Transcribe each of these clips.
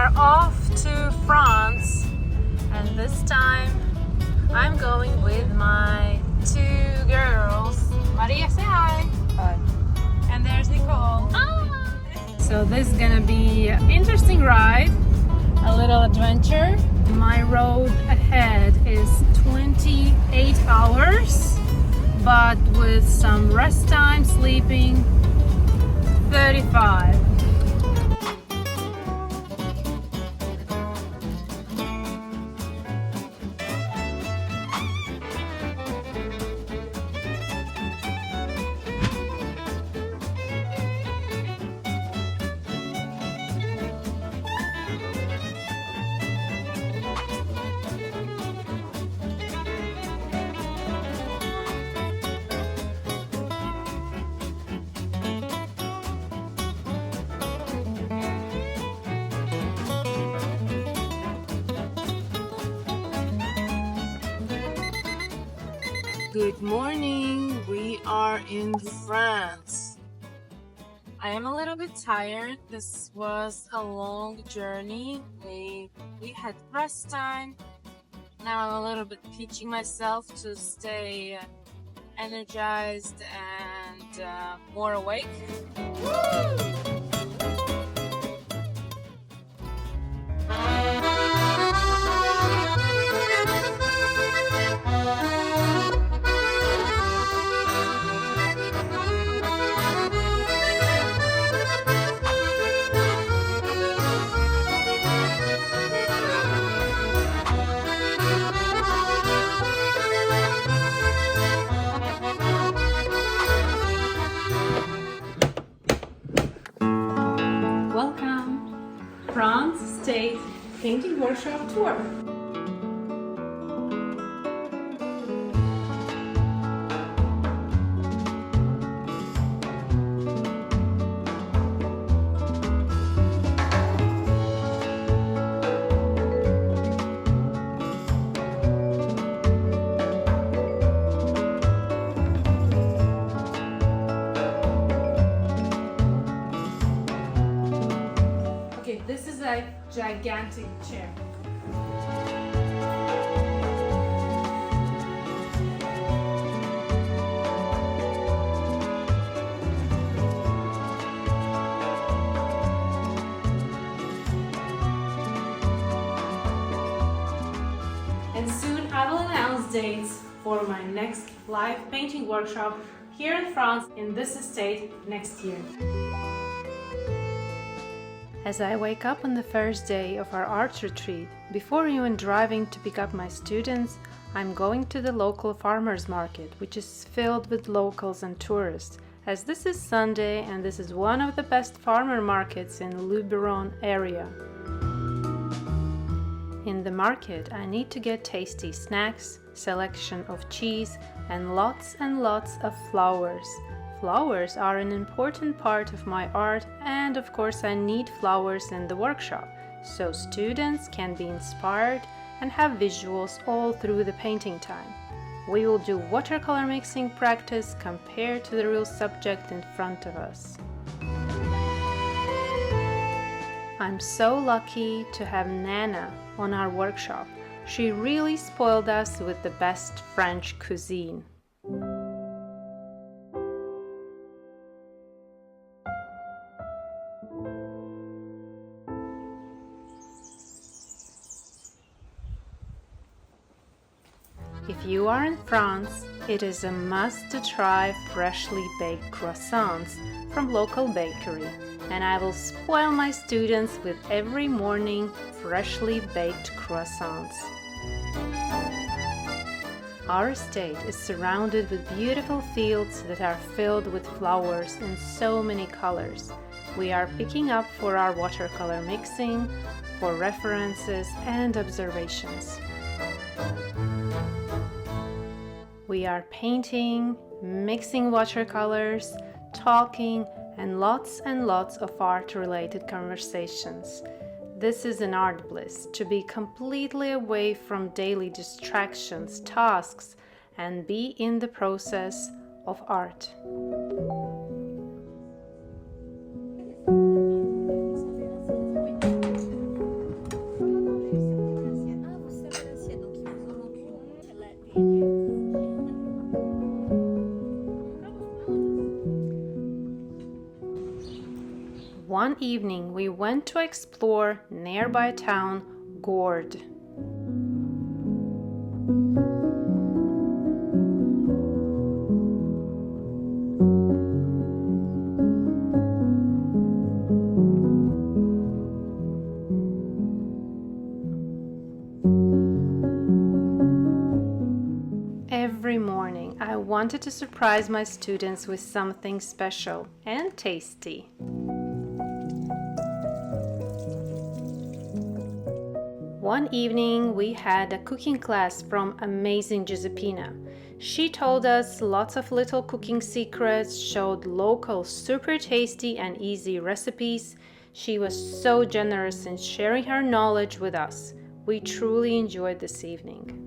are off to France, and this time I'm going with my two girls. Maria, say hi. Hi. And there's Nicole. Hi. So this is gonna be an interesting ride, a little adventure. My road ahead is 28 hours, but with some rest time, sleeping, 35. Good morning, we are in France. I am a little bit tired. This was a long journey. We had rest time. Now I'm a little bit teaching myself to stay energized and more awake. Welcome, France State Painting Workshop Tour. Okay, this is a gigantic chair. And soon I will announce dates for my next live painting workshop here in France in this estate next year. As I wake up on the first day of our art retreat, before even driving to pick up my students, I'm going to the local farmers market, which is filled with locals and tourists, as this is Sunday and this is one of the best farmer markets in 𝗝𝗏𝗏 area. In the market, I need to get tasty snacks, selection of cheese, and lots of flowers. Flowers are an important part of my art, and of course I need flowers in the workshop, so students can be inspired and have visuals all through the painting time. We will do watercolor mixing practice compared to the real subject in front of us. I'm so lucky to have Nana on our workshop. She really spoiled us with the best French cuisine. If you are in France, it is a must to try freshly baked croissants from local bakery, and I will spoil my students with every morning freshly baked croissants. Our estate is surrounded with beautiful fields that are filled with flowers in so many colors. We are picking up for our watercolor mixing, for references and observations. We are painting, mixing watercolors, talking, and lots of art-related conversations. This is an art bliss, to be completely away from daily distractions, tasks, and be in the process of art. evening we went to explore nearby town 𝗲𝗁. Every morning, I wanted to surprise my students with something special and tasty. One evening, we had a cooking class from amazing 𝗝𝗎. She told us lots of little cooking secrets, showed local super tasty and easy recipes. She was so generous in sharing her knowledge with us. We truly enjoyed this evening.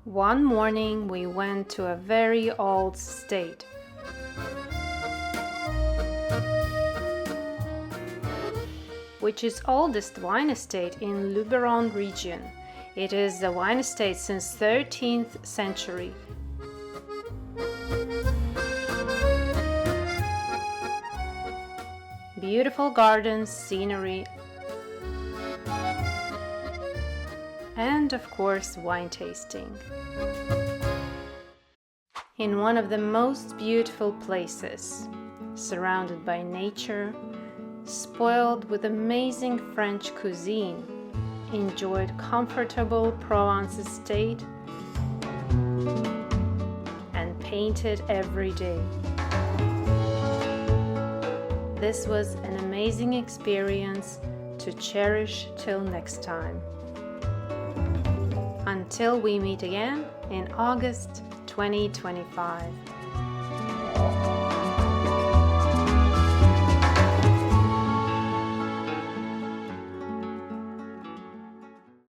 One morning we went to a very old estate. Which is oldest wine estate in 𝗝𝗏𝗏 region. It is a wine estate since 13th century. Beautiful gardens, scenery, and of course wine tasting. In one of the most beautiful places, surrounded by nature, spoiled with amazing French cuisine, enjoyed comfortable Provence estate, and painted every day. This was an amazing experience to cherish till next time. Until we meet again in August 2025.